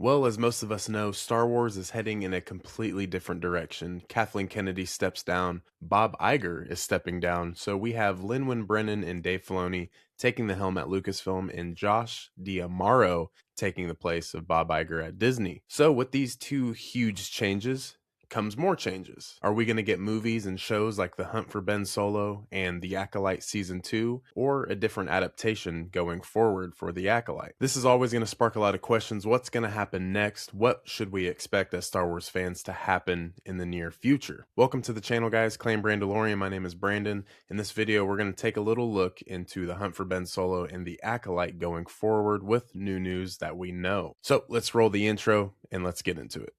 Well, as most of us know, Star Wars is heading in a completely different direction. Kathleen Kennedy steps down, Bob Iger is stepping down, so we have Lin Brennan and Dave Filoni taking the helm at Lucasfilm and Josh D'Amaro taking the place of Bob Iger at Disney. So with these two huge changes, comes more changes. Are we going to get movies and shows like The Hunt for Ben Solo and The Acolyte Season 2, or a different adaptation going forward for The Acolyte? This is always going to spark a lot of questions. What's going to happen next? What should we expect as Star Wars fans to happen in the near future? Welcome to the channel, guys. Claim Brandalorian. My name is Brandon. In this video, we're going to take a little look into The Hunt for Ben Solo and The Acolyte going forward with new news that we know. So let's roll the intro and let's get into it.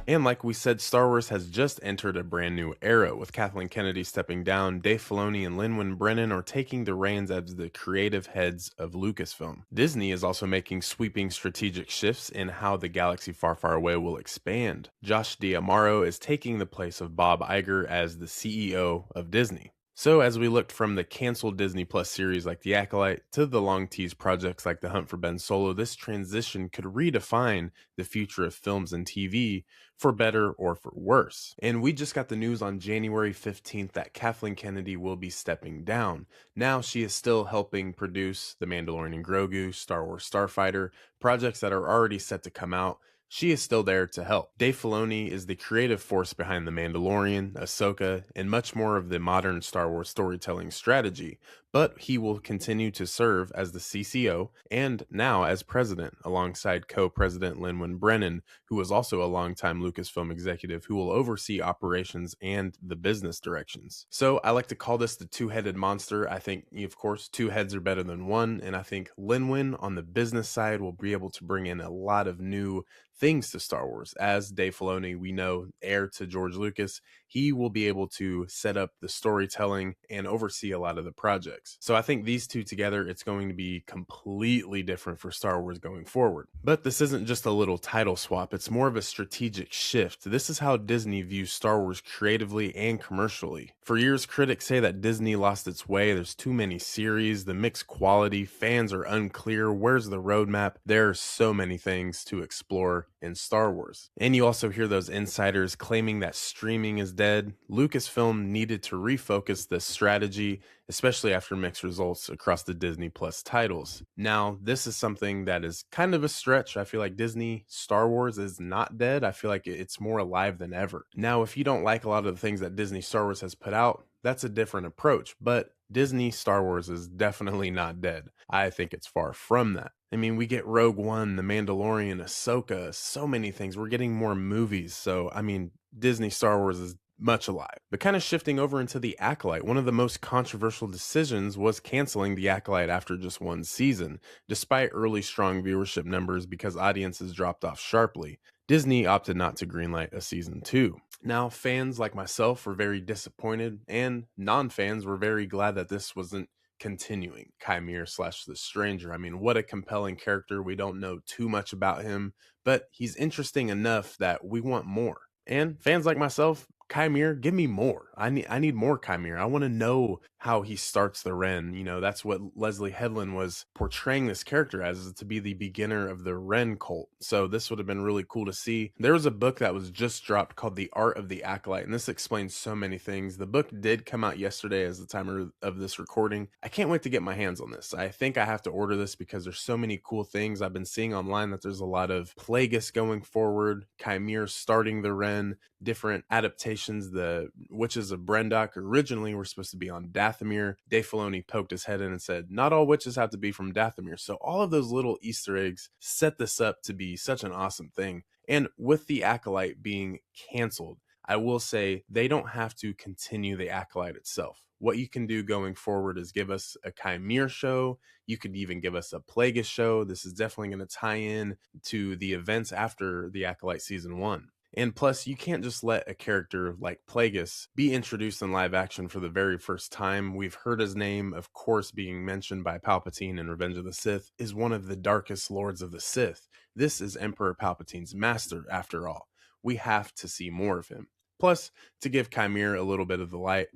And like we said, Star Wars has just entered a brand new era, with Kathleen Kennedy stepping down. Dave Filoni and Lin Brennan are taking the reins as the creative heads of Lucasfilm. Disney is also making sweeping strategic shifts in how the galaxy far, far away will expand. Josh D'Amaro is taking the place of Bob Iger as the CEO of Disney. So as we looked from the canceled Disney Plus series like The Acolyte to the long teased projects like The Hunt for Ben Solo, this transition could redefine the future of films and TV for better or for worse. And we just got the news on January 15th that Kathleen Kennedy will be stepping down. Now she is still helping produce The Mandalorian and Grogu, Star Wars Starfighter, projects that are already set to come out. She is still there to help. Dave Filoni is the creative force behind The Mandalorian, Ahsoka, and much more of the modern Star Wars storytelling strategy, but he will continue to serve as the CCO and now as president, alongside co-president Lin Brennan, who is also a longtime Lucasfilm executive who will oversee operations and the business directions. So I like to call this the two-headed monster. I think, of course, two heads are better than one, and I think Lin on the business side will be able to bring in a lot of new things to Star Wars. As Dave Filoni, we know, heir to George Lucas, he will be able to set up the storytelling and oversee a lot of the projects. So I think these two together, it's going to be completely different for Star Wars going forward. But this isn't just a little title swap, it's more of a strategic shift. This is how Disney views Star Wars creatively and commercially. For years, critics say that Disney lost its way. There's too many series, the mixed quality, fans are unclear, where's the roadmap? There are so many things to explore in Star Wars. And you also hear those insiders claiming that streaming is dead. Lucasfilm needed to refocus this strategy, especially after mixed results across the Disney Plus titles. Now, this is something that is kind of a stretch. I feel like Disney Star Wars is not dead. I feel like it's more alive than ever. Now, if you don't like a lot of the things that Disney Star Wars has put out, that's a different approach, but Disney Star Wars is definitely not dead. I think it's far from that. I mean, we get Rogue One, The Mandalorian, Ahsoka, so many things. We're getting more movies. So, I mean, Disney Star Wars is much alive. But kind of shifting over into The Acolyte, one of the most controversial decisions was canceling The Acolyte after just one season, despite early strong viewership numbers because audiences dropped off sharply. Disney opted not to greenlight a season 2. Now, fans like myself were very disappointed, and non-fans were very glad that this wasn't continuing. Qimir / the Stranger. I mean, what a compelling character. We don't know too much about him, but he's interesting enough that we want more. And fans like myself, Qimir, give me more. I need more Qimir. I want to know how he starts the Ren. You know, that's what Leslie Headland was portraying this character as, is to be the beginner of the Ren cult. So this would have been really cool to see. There was a book that was just dropped called The Art of the Acolyte, and this explains so many things. The book did come out yesterday as the time of this recording. I can't wait to get my hands on this. I think I have to order this because there's so many cool things. I've been seeing online that there's a lot of Plagueis going forward, Qimir starting the Ren, different adaptations. The Witches of Brendok originally were supposed to be on Dathomir. Dave Filoni poked his head in and said, not all witches have to be from Dathomir. So all of those little Easter eggs set this up to be such an awesome thing. And with The Acolyte being canceled, I will say they don't have to continue The Acolyte itself. What you can do going forward is give us a Qimir show. You could even give us a Plagueis show. This is definitely going to tie in to the events after The Acolyte Season 1. And plus, you can't just let a character like Plagueis be introduced in live action for the very first time. We've heard his name, of course, being mentioned by Palpatine in Revenge of the Sith, is one of the darkest lords of the Sith. This is Emperor Palpatine's master, after all. We have to see more of him. Plus, to give Qimir a little bit of the light,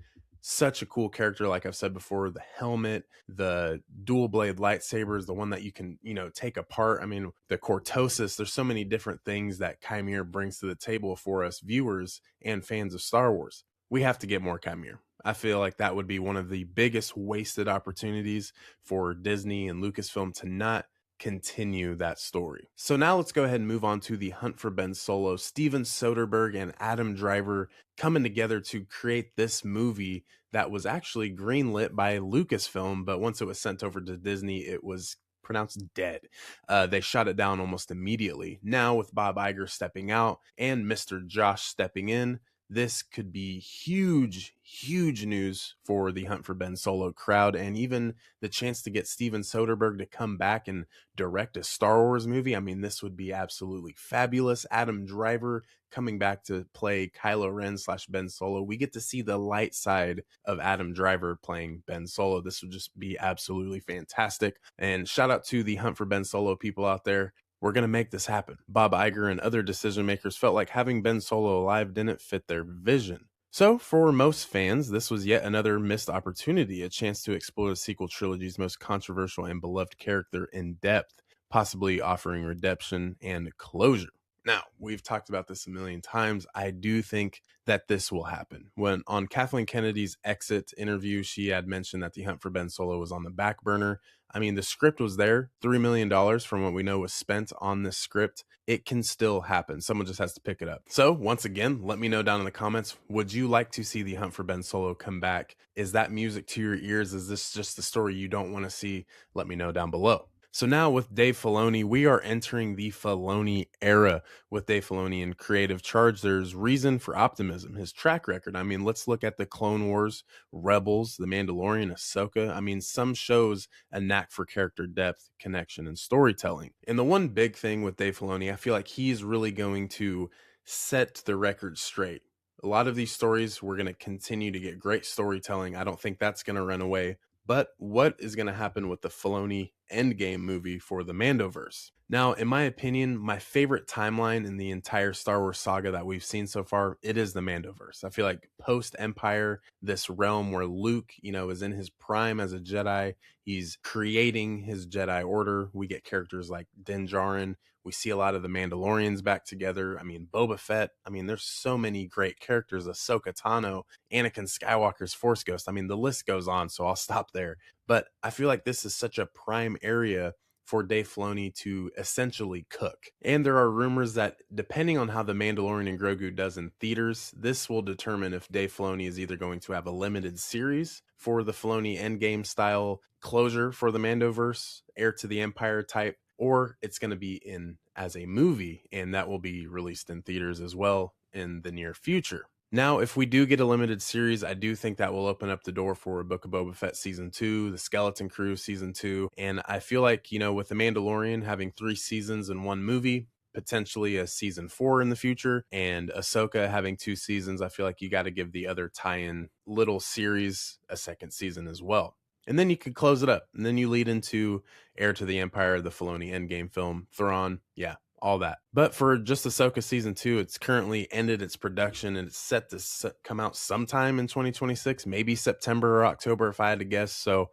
Such a cool character, like I've said before, the helmet, the dual blade lightsabers, the one that you can, take apart. I mean, the cortosis, there's so many different things that Qimir brings to the table for us viewers and fans of Star Wars. We have to get more Qimir. I feel like that would be one of the biggest wasted opportunities for Disney and Lucasfilm to not continue that story. So now let's go ahead and move on to The Hunt for Ben Solo. Steven Soderbergh and Adam Driver coming together to create this movie that was actually greenlit by Lucasfilm, but once it was sent over to Disney, it was pronounced dead. They shot it down almost immediately. Now, with Bob Iger stepping out and Mr. Josh stepping in, this could be huge, huge news for the Hunt for Ben Solo crowd, and even the chance to get Steven Soderbergh to come back and direct a Star Wars movie. I mean, this would be absolutely fabulous. Adam Driver coming back to play Kylo Ren / Ben Solo. We get to see the light side of Adam Driver playing Ben Solo. This would just be absolutely fantastic. And shout out to the Hunt for Ben Solo people out there. We're going to make this happen. Bob Iger and other decision makers felt like having Ben Solo alive didn't fit their vision. So, for most fans, this was yet another missed opportunity, a chance to explore the sequel trilogy's most controversial and beloved character in depth, possibly offering redemption and closure. Now, we've talked about this a million times. I do think that this will happen. When on Kathleen Kennedy's exit interview, she had mentioned that the Hunt for Ben Solo was on the back burner. I mean, the script was there. $3 million from what we know was spent on this script. It can still happen. Someone just has to pick it up. So once again, let me know down in the comments, would you like to see the Hunt for Ben Solo come back? Is that music to your ears? Is this just the story you don't want to see? Let me know down below. So now with Dave Filoni, we are entering the Filoni era. With Dave Filoni in creative charge, there's reason for optimism. His track record, I mean, let's look at the Clone Wars, Rebels, The Mandalorian, Ahsoka. I mean, some shows a knack for character depth, connection, and storytelling. And the one big thing with Dave Filoni, I feel like he's really going to set the record straight. A lot of these stories, we're going to continue to get great storytelling. I don't think that's going to run away. But what is going to happen with the Filoni Endgame movie for the Mandoverse? Now, in my opinion, my favorite timeline in the entire Star Wars saga that we've seen so far, it is the Mandoverse. I feel like post-Empire, this realm where Luke, is in his prime as a Jedi, he's creating his Jedi Order. We get characters like Din Djarin. We see a lot of the Mandalorians back together. I mean, Boba Fett. I mean, there's so many great characters. Ahsoka Tano, Anakin Skywalker's Force Ghost. I mean, the list goes on, so I'll stop there. But I feel like this is such a prime area for Dave Filoni to essentially cook. And there are rumors that depending on how The Mandalorian and Grogu does in theaters, this will determine if Dave Filoni is either going to have a limited series for the Filoni Endgame style closure for the Mandoverse, Heir to the Empire type, or it's going to be in as a movie, and that will be released in theaters as well in the near future. Now, if we do get a limited series, I do think that will open up the door for a Book of Boba Fett Season 2, The Skeleton Crew Season 2, and I feel like, with The Mandalorian having 3 seasons in one movie, potentially a Season 4 in the future, and Ahsoka having 2 seasons, I feel like you got to give the other tie-in little series a second season as well. And then you could close it up. And then you lead into Heir to the Empire, the Filoni Endgame film, Thrawn, all that. But for just Ahsoka Season 2, it's currently ended its production and it's set to come out sometime in 2026, maybe September or October if I had to guess. So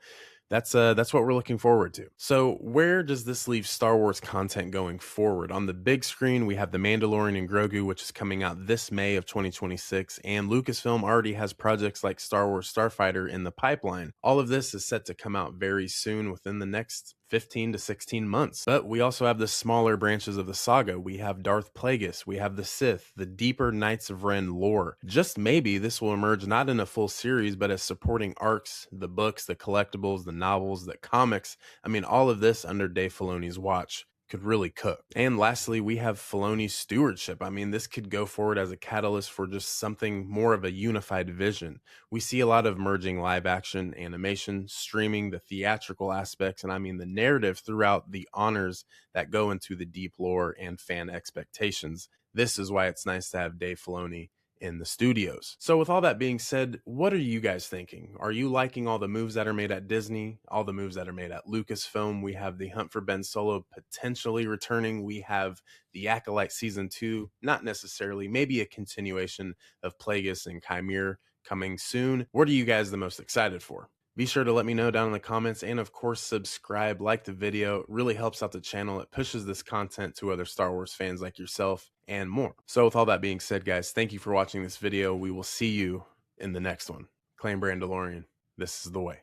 that's what we're looking forward to. So where does this leave Star Wars content going forward? On the big screen, we have The Mandalorian and Grogu, which is coming out this May of 2026, and Lucasfilm already has projects like Star Wars Starfighter in the pipeline. All of this is set to come out very soon within the next 15 to 16 months. But we also have the smaller branches of the saga. We have Darth Plagueis, we have the Sith, the deeper Knights of Ren lore. Just maybe this will emerge not in a full series, but as supporting arcs, the books, the collectibles, the novels, the comics. I mean, all of this under Dave Filoni's watch could really cook. And lastly, we have Filoni's stewardship. I mean, this could go forward as a catalyst for just something more of a unified vision. We see a lot of merging live action, animation, streaming, the theatrical aspects, and I mean the narrative throughout the honors that go into the deep lore and fan expectations. This is why it's nice to have Dave Filoni in the studios. So with all that being said, what are you guys thinking? Are you liking all the moves that are made at Disney, all the moves that are made at Lucasfilm? We have the Hunt for Ben Solo potentially returning. We have the Acolyte Season 2, not necessarily, maybe a continuation of Plagueis and Qimir coming soon. What are you guys the most excited for? Be sure to let me know down in the comments, and of course subscribe, like the video. It really helps out the channel. It pushes this content to other Star Wars fans like yourself and more. So with all that being said, guys, thank you for watching this video. We will see you in the next one. Claim Brandalorian, this is the way.